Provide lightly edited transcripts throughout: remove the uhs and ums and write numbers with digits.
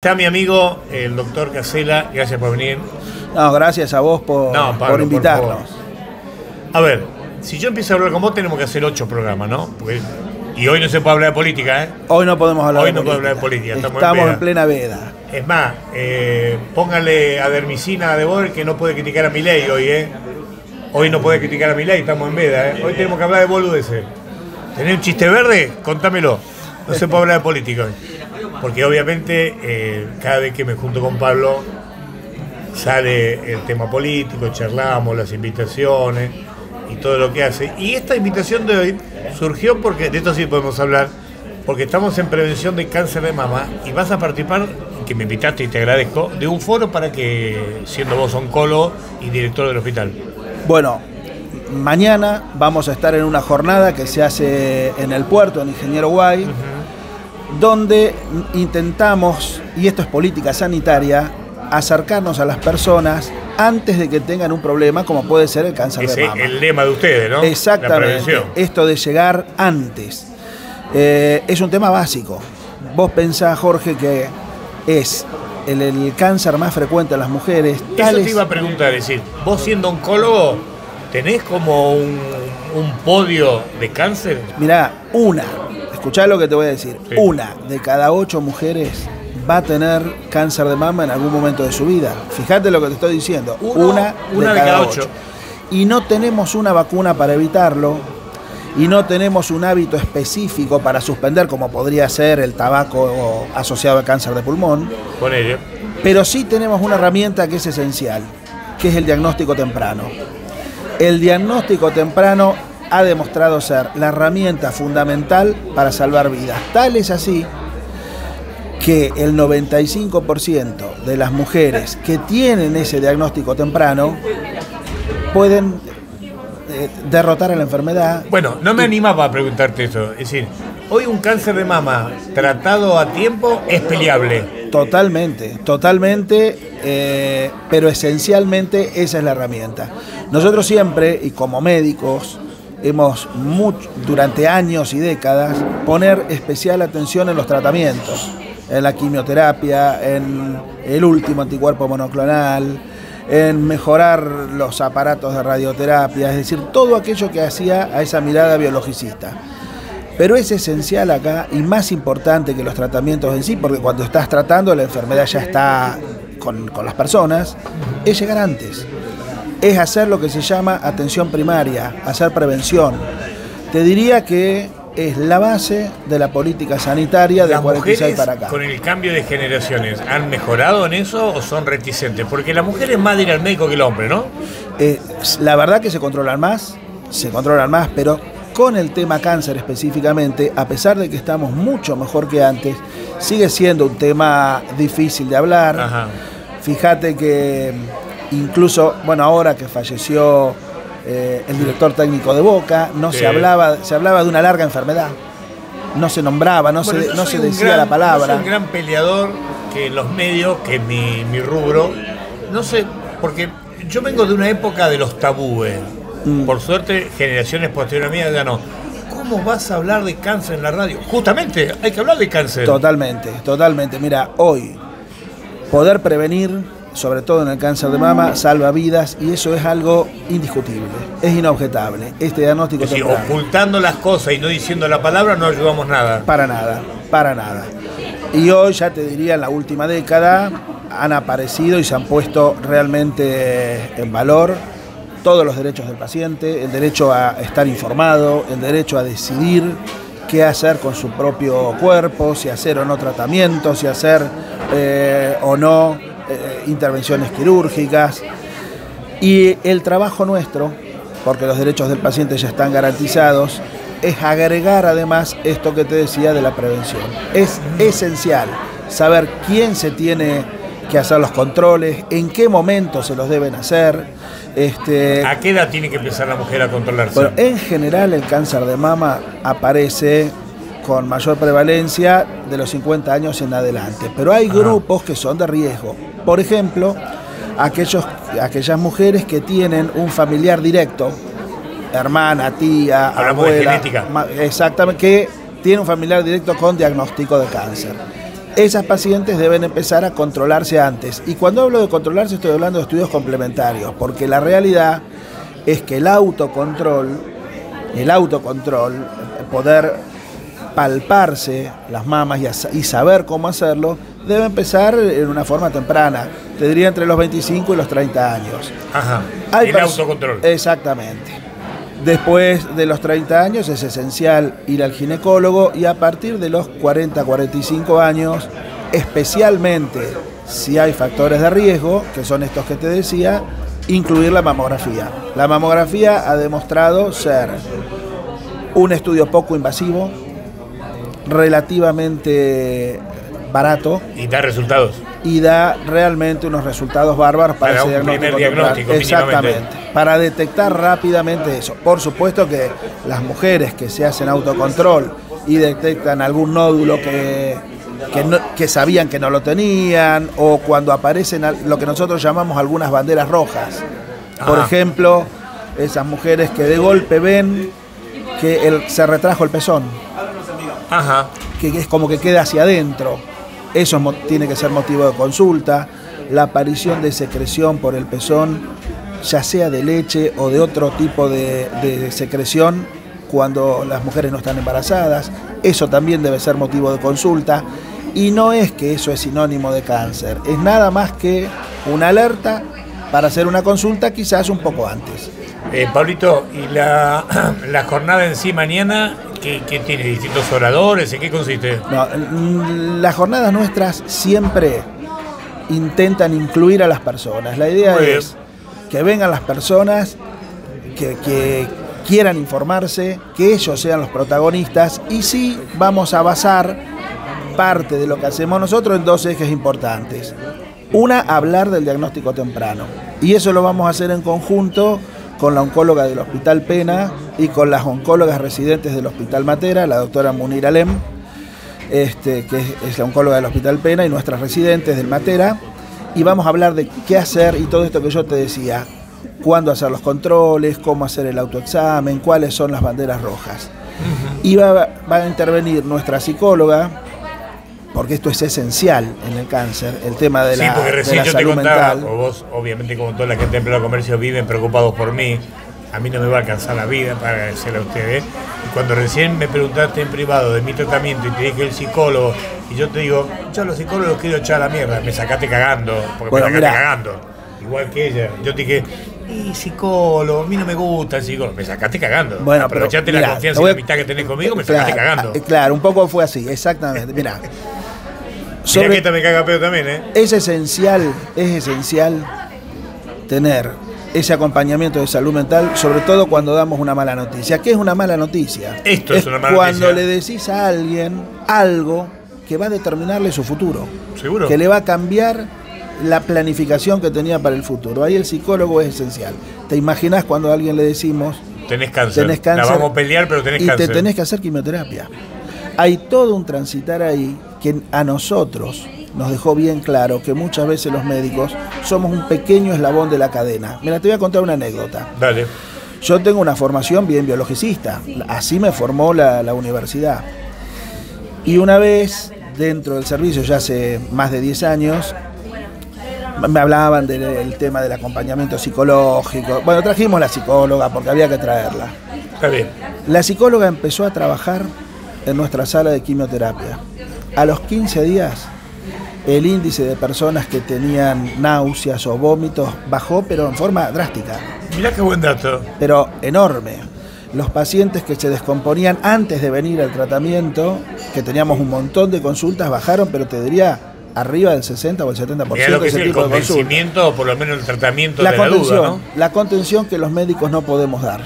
Está mi amigo, el doctor Casella, gracias por venir. No, gracias a vos por invitarnos. A ver, si yo empiezo a hablar con vos, tenemos que hacer 8 programas, ¿no? Y hoy no se puede hablar de política, ¿eh? Hoy no podemos hablar de política. Hoy no podemos hablar de política, estamos en plena veda. Es más, póngale a Dermicina de Boer que no puede criticar a Milei hoy, ¿eh? Hoy no puede criticar a Milei, estamos en veda, ¿eh? Hoy tenemos que hablar de boludeces. ¿Tenés un chiste verde? Contámelo. No se puede hablar de política hoy. Porque obviamente cada vez que me junto con Pablo sale el tema político, charlamos, las invitaciones y todo lo que hace. Y esta invitación de hoy surgió porque, de esto sí podemos hablar, porque estamos en prevención de cáncer de mama y vas a participar, que me invitaste y te agradezco, de un foro para que, siendo vos oncólogo y director del hospital. Bueno, mañana vamos a estar en una jornada que se hace en el puerto, en Ingeniero Guay, donde intentamos, y esto es política sanitaria, acercarnos a las personas antes de que tengan un problema como puede ser el cáncer de mama. Es el lema de ustedes, ¿no? Exactamente, esto de llegar antes. Es un tema básico. Vos pensás, Jorge, que es el cáncer más frecuente en las mujeres. Eso te iba a preguntar, es decir, vos siendo oncólogo, ¿tenés como un podio de cáncer? Mirá, escuchá lo que te voy a decir. Sí. 1 de cada 8 mujeres va a tener cáncer de mama en algún momento de su vida. Fíjate lo que te estoy diciendo. Una de cada 8. Y no tenemos una vacuna para evitarlo, y no tenemos un hábito específico para suspender, como podría ser el tabaco asociado al cáncer de pulmón. Con ello. Pero sí tenemos una herramienta que es esencial, que es el diagnóstico temprano. El diagnóstico temprano ha demostrado ser la herramienta fundamental para salvar vidas. Tal es así que el 95% de las mujeres que tienen ese diagnóstico temprano pueden derrotar a la enfermedad. Bueno, no me animaba a preguntarte eso. Es decir, hoy un cáncer de mama tratado a tiempo es peleable. Totalmente, pero esencialmente esa es la herramienta. Nosotros siempre, y como médicos, hemos durante años y décadas poner especial atención en los tratamientos, en la quimioterapia, en el último anticuerpo monoclonal, en mejorar los aparatos de radioterapia, es decir, todo aquello que hacía a esa mirada biologicista. Pero es esencial acá y más importante que los tratamientos en sí, porque cuando estás tratando la enfermedad ya está con las personas, es llegar antes. Es hacer lo que se llama atención primaria, hacer prevención. Te diría que es la base de la política sanitaria de 46 para acá. Con el cambio de generaciones, ¿han mejorado en eso o son reticentes? Porque la mujer es más de ir al médico que el hombre, ¿no? La verdad que se controlan más, pero con el tema cáncer específicamente, a pesar de que estamos mucho mejor que antes, sigue siendo un tema difícil de hablar. Ajá. Fíjate que incluso, bueno, ahora que falleció el director técnico de Boca, se hablaba de una larga enfermedad. No se nombraba, no se decía la palabra. Yo soy un gran peleador que en los medios, que es mi rubro, no sé, porque yo vengo de una época de los tabúes. Por suerte, generaciones posteriores a mí ya no. ¿Cómo vas a hablar de cáncer en la radio? Justamente, hay que hablar de cáncer. Totalmente. Mira, hoy, poder prevenir, sobre todo en el cáncer de mama, salva vidas, y eso es algo indiscutible, es inobjetable. Este diagnóstico temprano. Ocultando las cosas y no diciendo la palabra no ayudamos nada. Para nada. Y hoy, ya te diría, en la última década, han aparecido y se han puesto realmente en valor todos los derechos del paciente, el derecho a estar informado, el derecho a decidir qué hacer con su propio cuerpo, si hacer o no tratamientos, si hacer o no intervenciones quirúrgicas. Y el trabajo nuestro, porque los derechos del paciente ya están garantizados, es agregar además esto que te decía de la prevención. Es esencial saber quién se tiene que hacer los controles, en qué momento se los deben hacer. ¿A qué edad tiene que empezar la mujer a controlarse? Bueno, en general el cáncer de mama aparece con mayor prevalencia de los 50 años en adelante, pero hay grupos que son de riesgo. Por ejemplo, aquellas mujeres que tienen un familiar directo, hermana, tía, hablamos abuela, de genética. Exactamente, que tiene un familiar directo con diagnóstico de cáncer. esas pacientes deben empezar a controlarse antes. Y cuando hablo de controlarse estoy hablando de estudios complementarios, porque la realidad es que el autocontrol, poder palparse las mamas y saber cómo hacerlo, debe empezar en una forma temprana, te diría entre los 25 y los 30 años. Ajá, el autocontrol. Exactamente. Después de los 30 años es esencial ir al ginecólogo y a partir de los 40, 45 años, especialmente si hay factores de riesgo, que son estos que te decía, incluir la mamografía. La mamografía ha demostrado ser un estudio poco invasivo, relativamente barato. Y da resultados. Y da realmente unos resultados bárbaros para ese diagnóstico. Exactamente. Para detectar rápidamente eso. Por supuesto que las mujeres que se hacen autocontrol y detectan algún nódulo que sabían que no lo tenían, o cuando aparecen lo que nosotros llamamos algunas banderas rojas. Por ejemplo, esas mujeres que de golpe ven que se retrajo el pezón. Ajá. Que es como que queda hacia adentro. Eso tiene que ser motivo de consulta. La aparición de secreción por el pezón, ya sea de leche o de otro tipo de secreción cuando las mujeres no están embarazadas, eso también debe ser motivo de consulta. Y no es que eso es sinónimo de cáncer, es nada más que una alerta para hacer una consulta quizás un poco antes. Pablito, ¿y la jornada en sí mañana qué tiene? ¿Distintos oradores? ¿En qué consiste? No, las jornadas nuestras siempre intentan incluir a las personas. La idea es que vengan las personas que quieran informarse, que ellos sean los protagonistas, y sí vamos a basar parte de lo que hacemos nosotros en dos ejes importantes. Una, hablar del diagnóstico temprano, y eso lo vamos a hacer en conjunto con la oncóloga del Hospital Pena y con las oncólogas residentes del Hospital Matera, la doctora Munir Alem, que es la oncóloga del Hospital Pena, y nuestras residentes del Matera, y vamos a hablar de qué hacer y todo esto que yo te decía, cuándo hacer los controles, cómo hacer el autoexamen, cuáles son las banderas rojas. Y va a intervenir nuestra psicóloga, porque esto es esencial en el cáncer, el tema de la, porque recién de la yo salud te contaba, mental. o vos, obviamente, como toda la gente en pleno comercio viven preocupados por mí, a mí no me va a alcanzar la vida para agradecerle a ustedes. Y cuando recién me preguntaste en privado de mi tratamiento y te dije el psicólogo, y yo te digo, yo a los psicólogos los quiero echar a la mierda, me sacaste cagando, porque bueno, me sacaste cagando, igual que ella. Yo te dije, y psicólogo, a mí no me gusta el psicólogo, me sacaste cagando. Bueno, aprovechaste la confianza y la amistad que tenés conmigo, me sacaste cagando. Claro, un poco fue así, exactamente. Mirá. Mirá que esta me caga pedo también, Es esencial tener ese acompañamiento de salud mental, sobre todo cuando damos una mala noticia. ¿Qué es una mala noticia? Esto es una mala noticia. Cuando le decís a alguien algo que va a determinarle su futuro. ¿Seguro? Que le va a cambiar la planificación que tenía para el futuro. Ahí el psicólogo es esencial. ¿Te imaginás cuando a alguien le decimos tenés cáncer, la vamos a pelear, pero tenés cáncer? Y te tenés que hacer quimioterapia. Hay todo un transitar ahí que a nosotros nos dejó bien claro que muchas veces los médicos somos un pequeño eslabón de la cadena. Mira, te voy a contar una anécdota. Dale. Yo tengo una formación bien biologicista, así me formó la universidad. Y una vez, dentro del servicio, ya hace más de 10 años, me hablaban del tema del acompañamiento psicológico. Bueno, trajimos la psicóloga porque había que traerla. Está bien. La psicóloga empezó a trabajar en nuestra sala de quimioterapia. A los 15 días, el índice de personas que tenían náuseas o vómitos bajó, pero en forma drástica. Mirá qué buen dato. Pero enorme. Los pacientes que se descomponían antes de venir al tratamiento, que teníamos un montón de consultas, bajaron, pero te diría arriba del 60 o el 70% Mirá lo que de es ese el tipo de consultas. convencimiento, o por lo menos el tratamiento La de la contención, duda, ¿no? La contención que los médicos no podemos dar.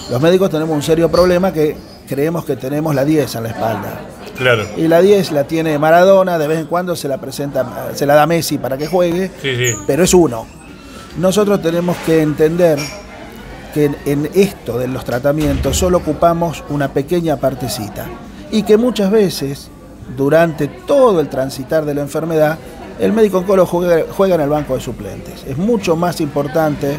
Los médicos tenemos un serio problema que creemos que tenemos la 10 en la espalda. Claro. Y la 10 la tiene Maradona, de vez en cuando se la presenta, se la da Messi para que juegue, Sí. pero es uno. Nosotros tenemos que entender que en esto de los tratamientos solo ocupamos una pequeña partecita y que muchas veces, durante todo el transitar de la enfermedad, el médico oncólogo juega en el banco de suplentes. Es mucho más importante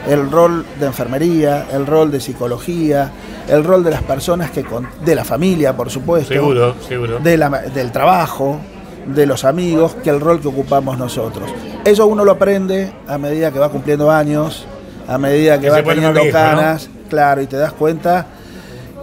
el rol de enfermería, el rol de psicología, el rol de las personas de la familia, por supuesto, Seguro. del trabajo, de los amigos que el rol que ocupamos nosotros. Eso uno lo aprende a medida que va cumpliendo años, a medida que va teniendo canas, ¿no? Claro, y te das cuenta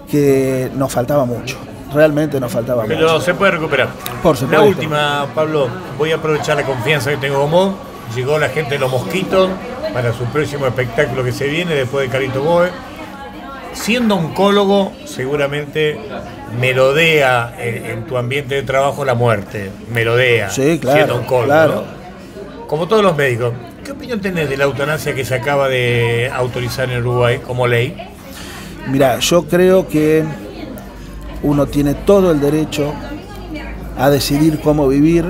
que nos faltaba mucho. Realmente nos faltaba mucho. Pero se puede recuperar. Por supuesto. La última, Pablo, voy a aprovechar la confianza que tengo con vos. Llegó la gente de Los Mosquitos para su próximo espectáculo que se viene después de Carlito Boe. Siendo oncólogo, seguramente merodea en tu ambiente de trabajo la muerte. Merodea. Sí, claro. Siendo oncólogo, claro. ¿no? Como todos los médicos. ¿Qué opinión tenés de la eutanasia que se acaba de autorizar en Uruguay como ley? Mira, yo creo que uno tiene todo el derecho a decidir cómo vivir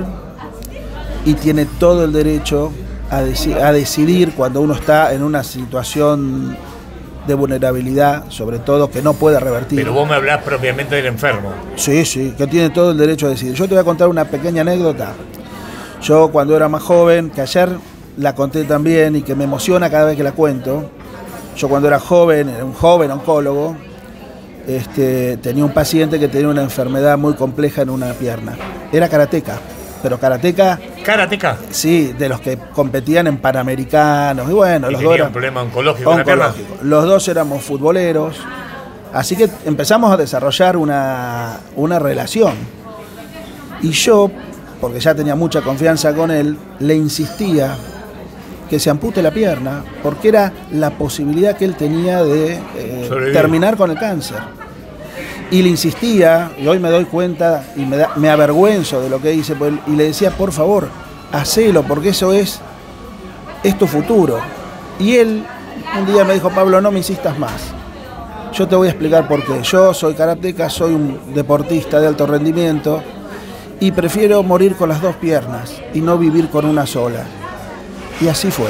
y tiene todo el derecho a decidir cuando uno está en una situación de vulnerabilidad, sobre todo que no puede revertir. Pero vos me hablás propiamente del enfermo. Sí, sí, que tiene todo el derecho a decidir. Yo te voy a contar una pequeña anécdota. Yo cuando era más joven, que ayer la conté también y que me emociona cada vez que la cuento, yo cuando era joven, era un joven oncólogo, tenía un paciente que tenía una enfermedad muy compleja en una pierna. Era karateca, pero karateca... ¿Karateca? Sí, de los que competían en Panamericanos. Y bueno, los dos eran... un problema oncológico en la pierna. Los dos éramos futboleros. Así que empezamos a desarrollar una relación. Y yo, porque ya tenía mucha confianza con él, le insistía que se ampute la pierna, porque era la posibilidad que él tenía de terminar con el cáncer. Y le insistía, y hoy me doy cuenta y me avergüenzo de lo que hice, y le decía, por favor, hacelo, porque eso es tu futuro. Y él un día me dijo, Pablo, no me insistas más. Yo te voy a explicar por qué. Yo soy karateca, soy un deportista de alto rendimiento y prefiero morir con las dos piernas y no vivir con una sola. Y así fue.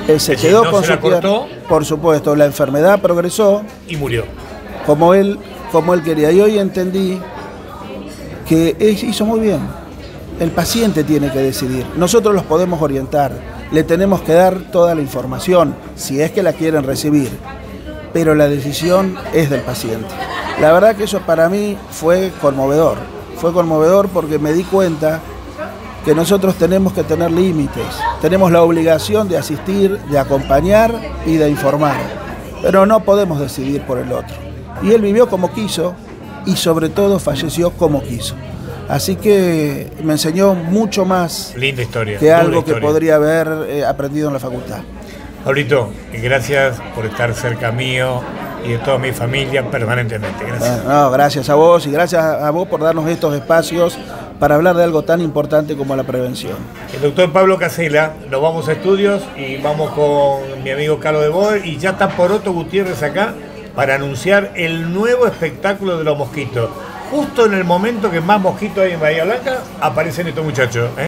Él se quedó con su pierna. Por supuesto, la enfermedad progresó. Y murió. Como él quería. Y hoy entendí que hizo muy bien. El paciente tiene que decidir. Nosotros los podemos orientar. Le tenemos que dar toda la información, si es que la quieren recibir. Pero la decisión es del paciente. La verdad que eso para mí fue conmovedor. Fue conmovedor porque me di cuenta que nosotros tenemos que tener límites, tenemos la obligación de asistir, de acompañar y de informar, pero no podemos decidir por el otro. Y él vivió como quiso y sobre todo falleció como quiso. Así que me enseñó mucho más. Linda historia, que algo que podría haber aprendido en la facultad. Pablito, gracias por estar cerca mío y de toda mi familia permanentemente. Gracias. No, gracias a vos y gracias a vos por darnos estos espacios para hablar de algo tan importante como la prevención. El doctor Pablo Casella, nos vamos a estudios y vamos con mi amigo Carlos de Boer y ya está Poroto Gutiérrez acá para anunciar el nuevo espectáculo de Los Mosquitos. Justo en el momento que más mosquitos hay en Bahía Blanca, aparecen estos muchachos.